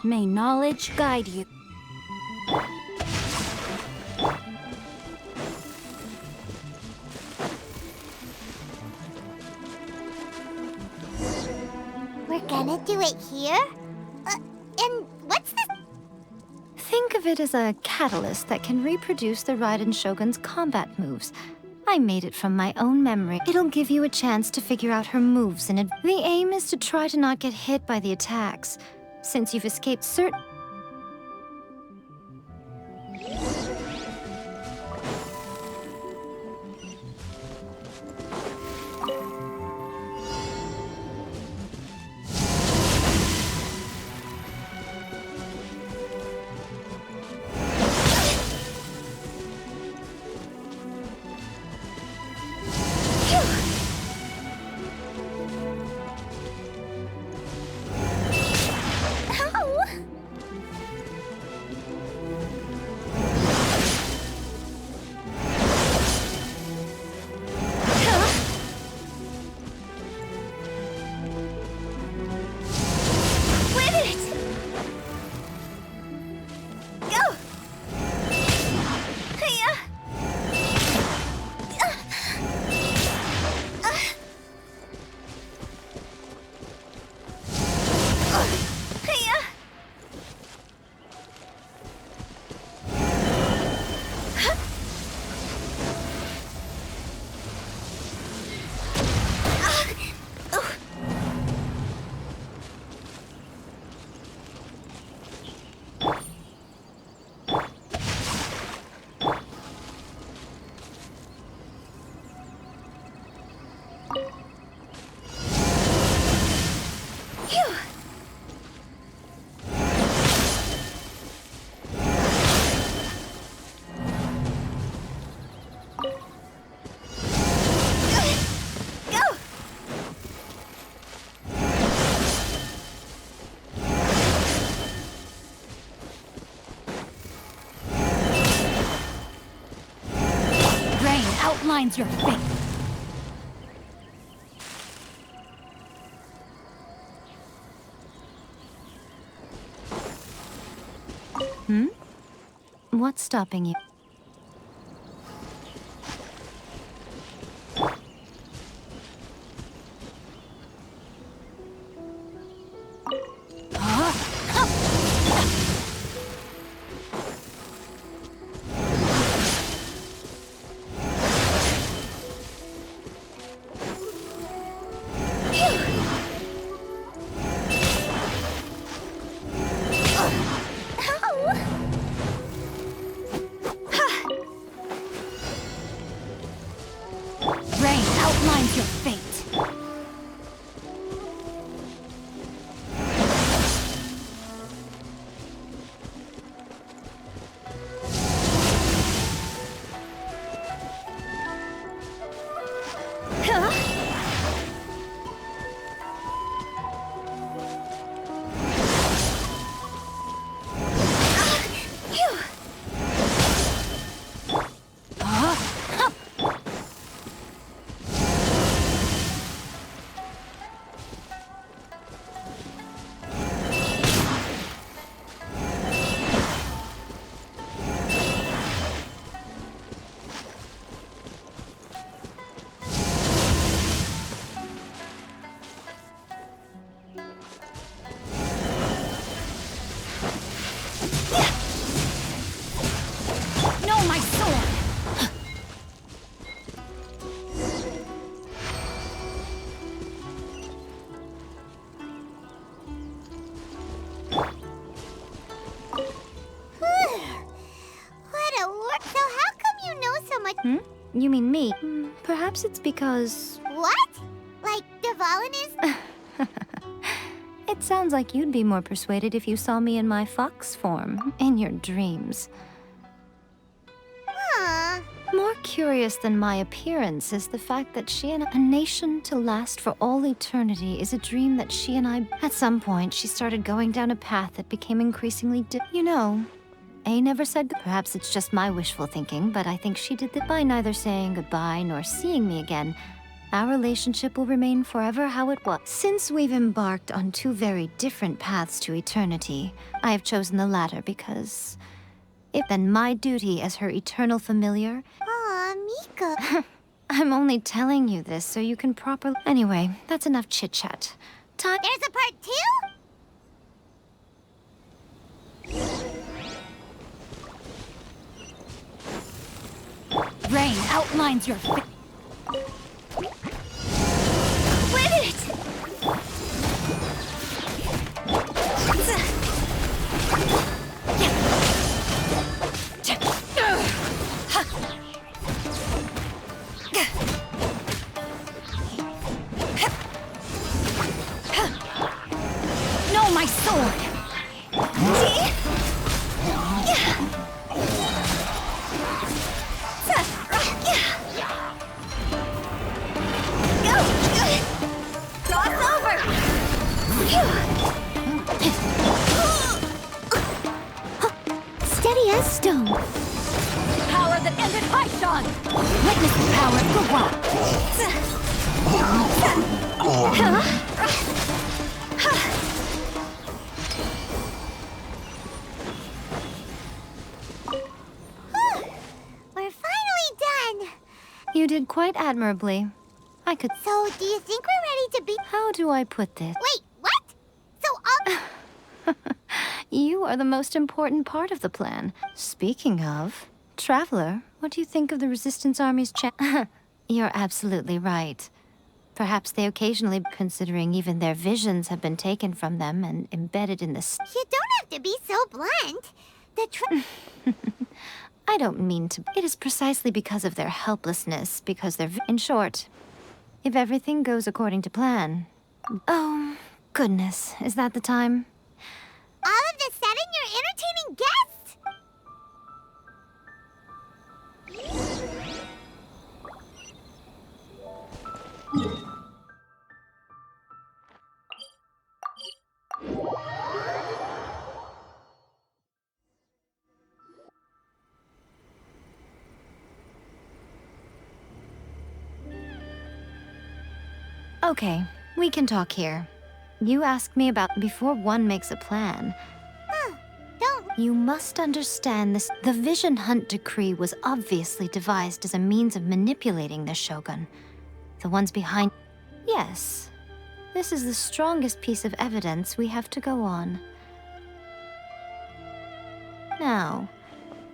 May knowledge guide you. We're gonna do it here? And what's this? Think of it as a catalyst that can reproduce the Raiden Shogun's combat moves. I made it from my own memory. It'll give you a chance to figure out her moves in it. The aim is to try to not get hit by the attacks, since you've escaped certain... Outlines your fate. What's stopping you? Outlines your fate. You mean me? Perhaps it's because... What? Like, Devalin is... It sounds like you'd be more persuaded if you saw me in my fox form, in your dreams. More curious than my appearance is the fact that she and a nation to last for all eternity is a dream that she and I... At some point, she started going down a path that became increasingly You know, A never said perhaps it's just my wishful thinking, but I think she did that by neither saying goodbye nor seeing me again. Our relationship will remain forever how it was. Since we've embarked on two very different paths to eternity, I have chosen the latter because it's been my duty as her eternal familiar. Aw, Miko. I'm only telling you this so you can properly... Anyway, that's enough chit-chat. Time... There's a part 2? Rain outlines your face. With it! No, my sword! Steady as stone. Power that ended Haishan! Witness the power of the We're finally done. You did quite admirably. I could... So, do you think we're ready to be... How do I put this? Wait, what? So, You are the most important part of the plan. Speaking of, Traveler, what do you think of the Resistance Army's You're absolutely right. Perhaps they occasionally, considering even their visions have been taken from them and embedded in the... you don't have to be so blunt. I don't mean to... It is precisely because of their helplessness, because they're... In short, if everything goes according to plan... Oh, goodness, is that the time? All of the sudden, you're entertaining guests? Okay, we can talk here. You asked me about before one makes a plan. Don't... You must understand this. The Vision Hunt Decree was obviously devised as a means of manipulating the Shogun. The ones behind... Yes. This is the strongest piece of evidence we have to go on. Now,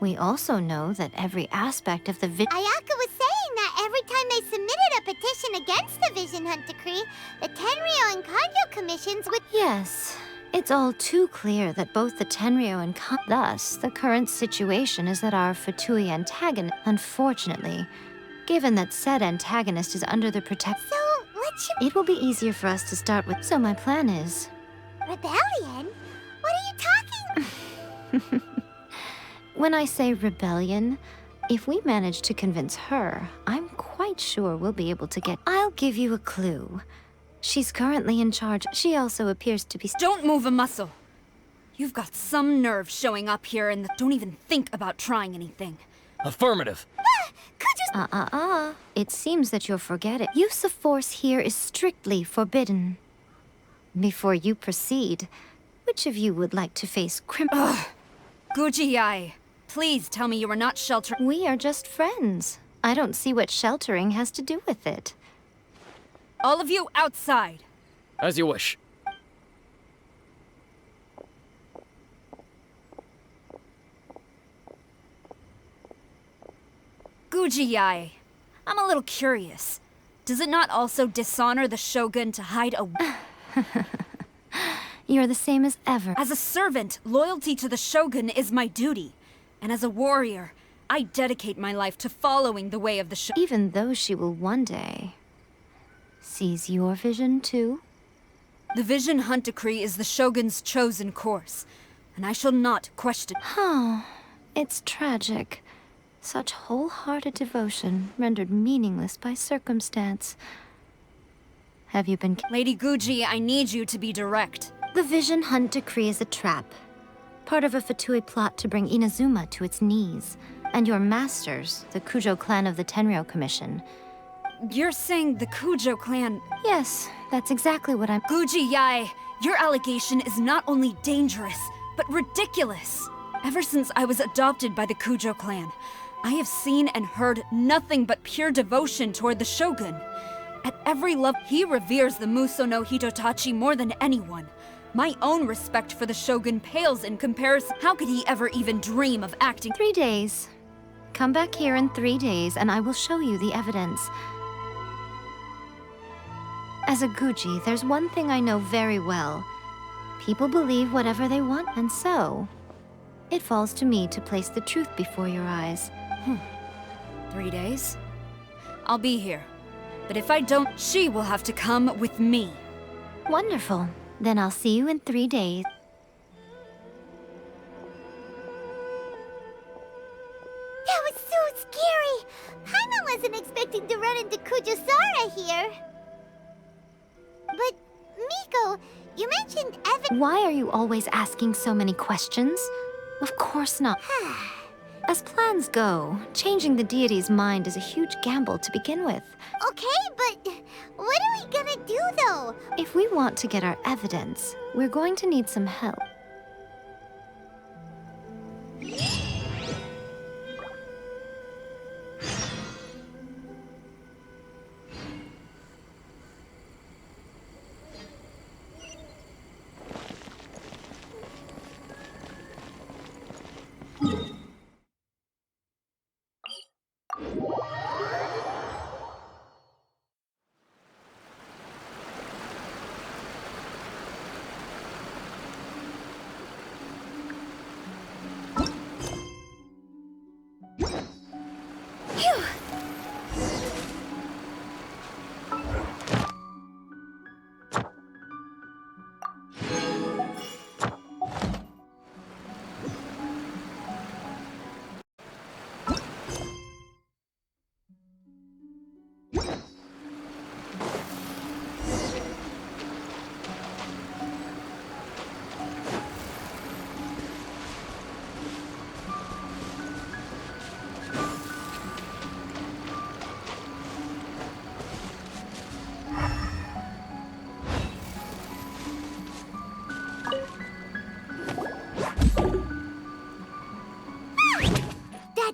we also know that every aspect of the Ayaka was saying that every time they submitted a petition against the Vision Hunt Decree, the Tenryou and Kagyo commissions would... Yes. It's all too clear that both the Tenryou and Thus, the current situation is that our Fatui antagonist... Unfortunately, given that said antagonist is under the protection... So, what should... It will be easier for us to start with... So my plan is... Rebellion? What are you talking... When I say rebellion, if we manage to convince her, I'm quite sure we'll be able to get... I'll give you a clue. She's currently in charge. She also appears to be... Don't move a muscle. You've got some nerve showing up here and don't even think about trying anything. Affirmative. It seems that you're forgetting. Use of force here is strictly forbidden. Before you proceed, which of you would like to face Guji-ai, please tell me you are not sheltering. We are just friends. I don't see what sheltering has to do with it. All of you outside. As you wish. Guji-ai, I'm a little curious. Does it not also dishonor the Shogun to hide a... You're the same as ever. As a servant, loyalty to the Shogun is my duty. And as a warrior, I dedicate my life to following the way of the Shogun. Even though she will one day... sees your vision too? The Vision Hunt Decree is the Shogun's chosen course, and I shall not question. Oh, it's tragic. Such wholehearted devotion rendered meaningless by circumstance. Have you been... Lady Guji, I need you to be direct. The Vision Hunt Decree is a trap. Part of a Fatui plot to bring Inazuma to its knees. And your masters, the Kujo clan of the Tenryou Commission. you're saying the Kujo clan... Yes, that's exactly what I'm... Guji Yae, your allegation is not only dangerous, but ridiculous. Ever since I was adopted by the Kujo clan, I have seen and heard nothing but pure devotion toward the Shogun. At every level, he reveres the Muso no Hitotachi more than anyone. My own respect for the Shogun pales in comparison. How could he ever even dream of acting? 3 days. Come back here in 3 days and I will show you the evidence. As a Guji, there's one thing I know very well. People believe whatever they want, and so it falls to me to place the truth before your eyes. 3 days? I'll be here. But if I don't, she will have to come with me. Wonderful. Then I'll see you in 3 days. That was so scary! Paimon wasn't expecting to run into Kujosara here. But, Miko, you mentioned Why are you always asking so many questions? Of course not. As plans go, changing the deity's mind is a huge gamble to begin with. Okay, but what are we gonna do, though? If we want to get our evidence, we're going to need some help.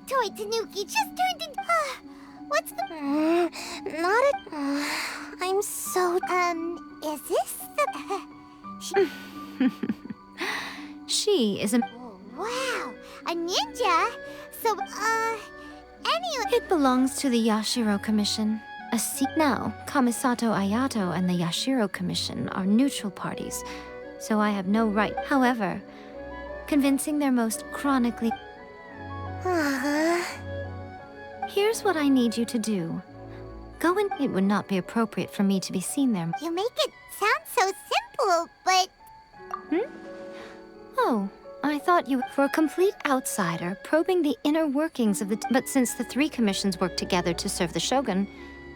Toy Tanuki just turned into... what's the... not a... I'm so... is this the... She is a... Oh, wow, a ninja? So, anyway... It belongs to the Yashiro Commission. Now, Kamisato Ayato and the Yashiro Commission are neutral parties, so I have no right. However, convincing their most chronically... Here's what I need you to do. Go in. It would not be appropriate for me to be seen there. You make it sound so simple, but... Oh, I thought you... For a complete outsider, probing the inner workings of the... But since the 3 commissions work together to serve the Shogun,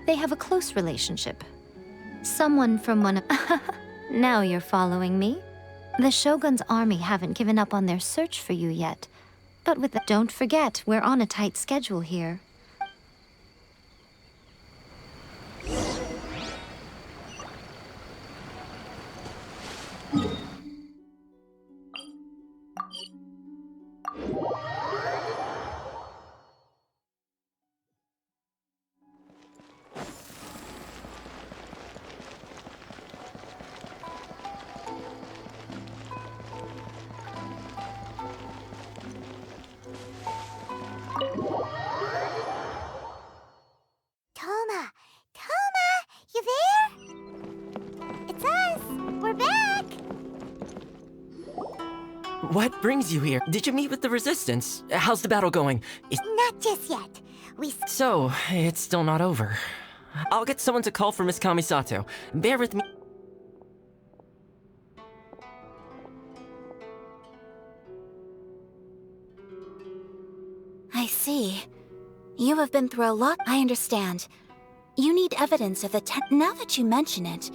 they have a close relationship. Someone from one of... Now you're following me. The Shogun's army haven't given up on their search for you yet. But with that, don't forget, we're on a tight schedule here. What brings you here? Did you meet with the Resistance? How's the battle going? Not just yet. So, it's still not over. I'll get someone to call for Miss Kamisato. Bear with me. I see. You have been through a lot. I understand. You need evidence of the Now that you mention it,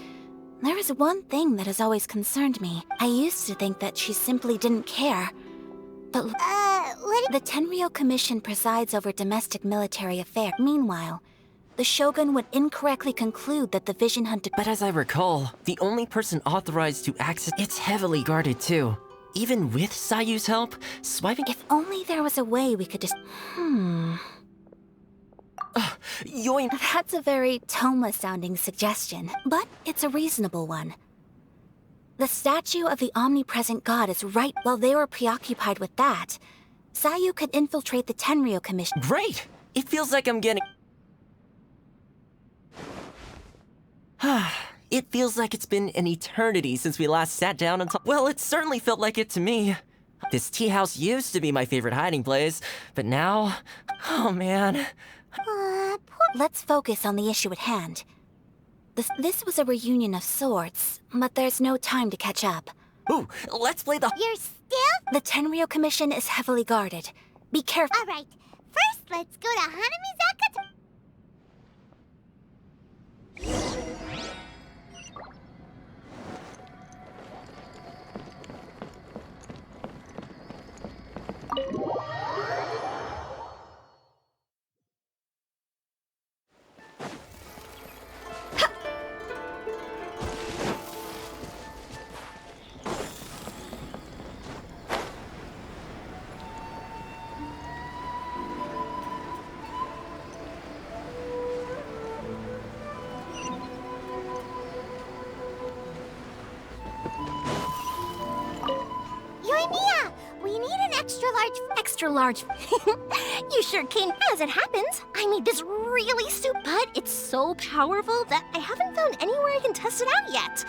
there is one thing that has always concerned me. I used to think that she simply didn't care. But what? The Tenryou Commission presides over domestic military affairs. Meanwhile, the Shogun would incorrectly conclude that the Vision Hunter. But as I recall, the only person authorized to access it's heavily guarded too. Even with Sayu's help, swiping. If only there was a way we could just. Yoin. That's a very Toma-sounding suggestion, but it's a reasonable one. The statue of the omnipresent god is right. While they were preoccupied with that, Sayu could infiltrate the Tenryo Commission. Great! It feels like I'm getting. It feels like it's been an eternity since we last sat down and talked. Well, it certainly felt like it to me. This tea house used to be my favorite hiding place, but now, oh man. Let's focus on the issue at hand. This was a reunion of sorts, but there's no time to catch up. Ooh, let's play the. You're still? The Tenryo Commission is heavily guarded. Be careful. All right. First, let's go to Hanamizaka. We need an extra large. You sure can. As it happens, I made this really but it's so powerful that I haven't found anywhere I can test it out yet.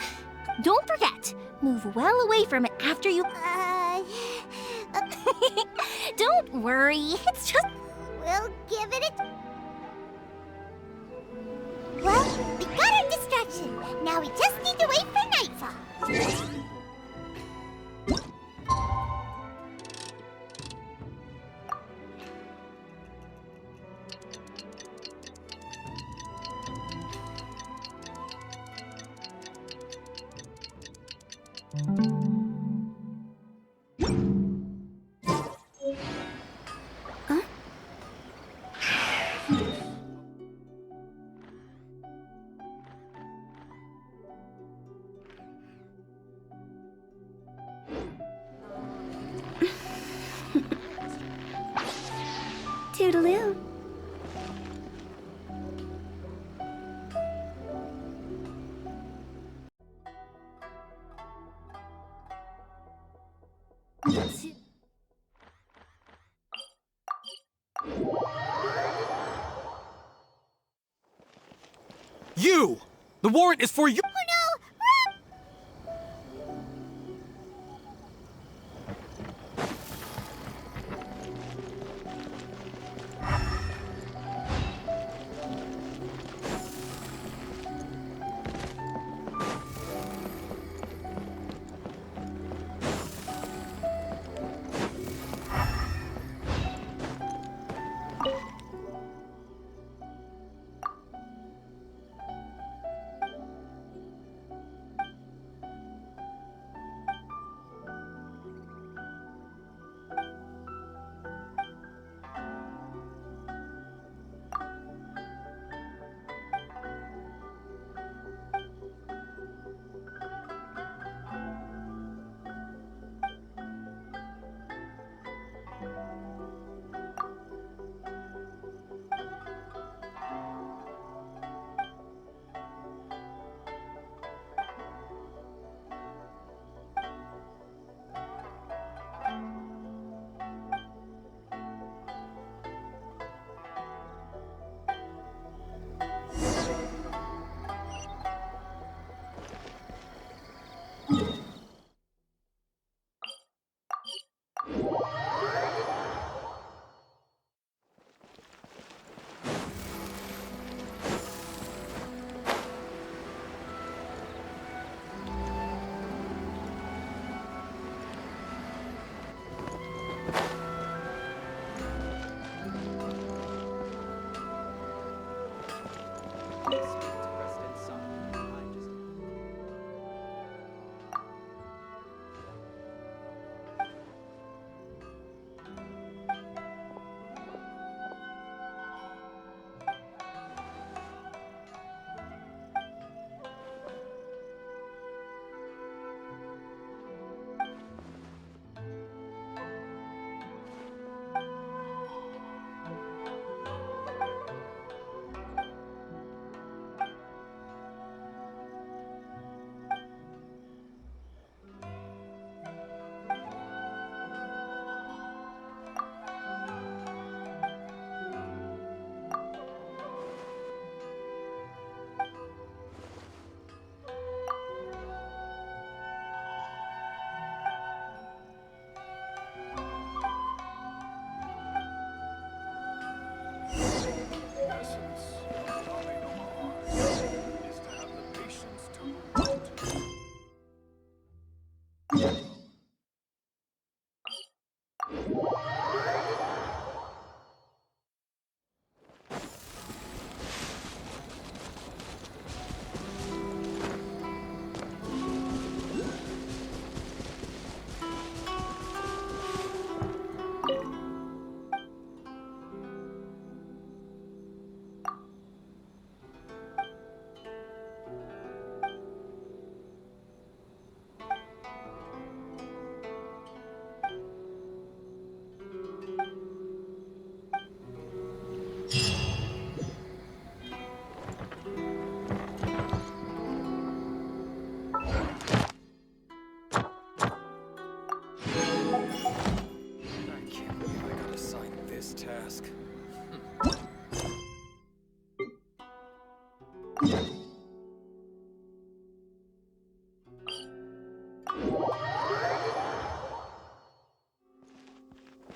Don't forget, move well away from it after you. Don't worry, it's just. We'll give it a. Well, we got our distraction. Now we just need to wait for nightfall. Toodaloo. You! The warrant is for you! Oh no!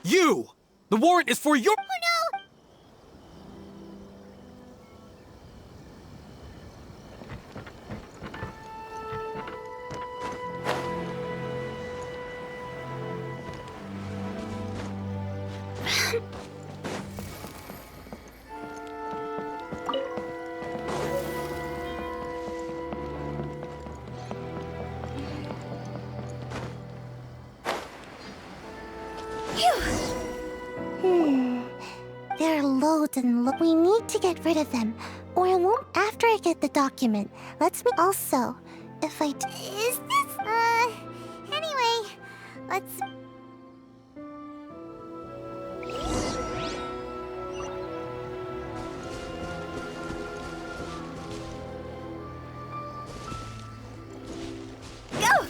You! The warrant is for your— Oh no! There are loads and we need to get rid of them, or I won't after I get the document. Let's also, if I is this anyway, let's. Go!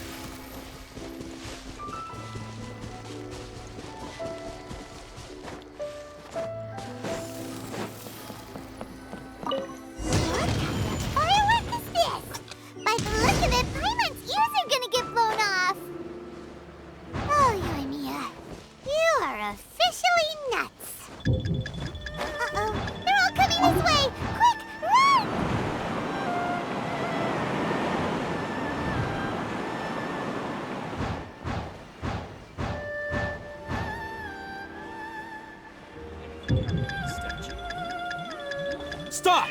Stop!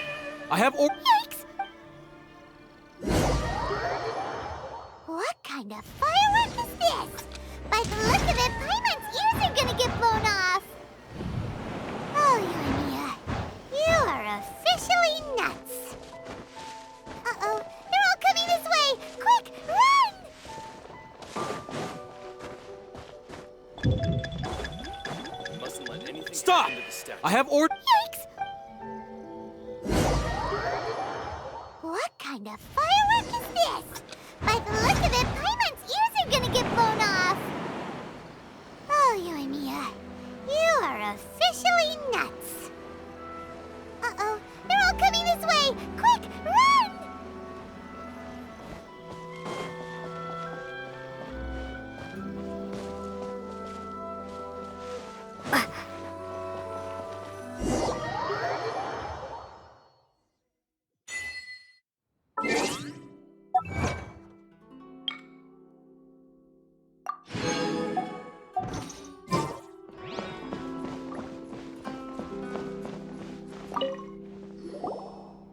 I have or— Yikes! What kind of firework is this? By the look of it, Paimon's ears are gonna get blown off! Oh, Yoimiya, you are officially nuts! Uh-oh, they're all coming this way! Quick, run! Mustn't let anything— Stop! I have or— Yikes! What kind of firework is this? By the look of it, Paimon's ears are gonna get blown off! Oh, Yoimiya, you are officially nuts! Uh-oh, they're all coming this way! Quick, run!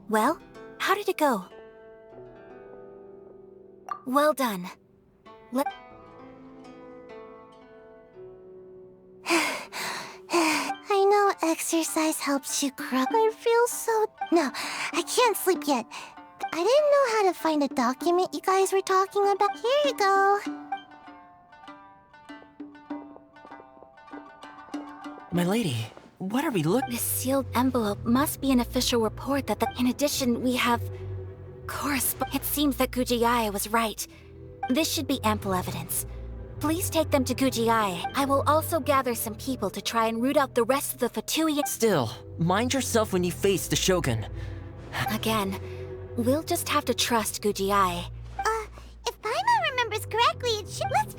Well, how did it go? Well done. I know exercise helps you grow. I feel so... No, I can't sleep yet. I didn't know how to find a document you guys were talking about. Here you go. My lady, what are we looking— This sealed envelope must be an official report that in addition, we have... It seems that Gujiai was right. This should be ample evidence. Please take them to Gujiai. I will also gather some people to try and root out the rest of the Fatui— Still, mind yourself when you face the Shogun. Again, we'll just have to trust Gujiai. If Paimon remembers correctly, it should... Let's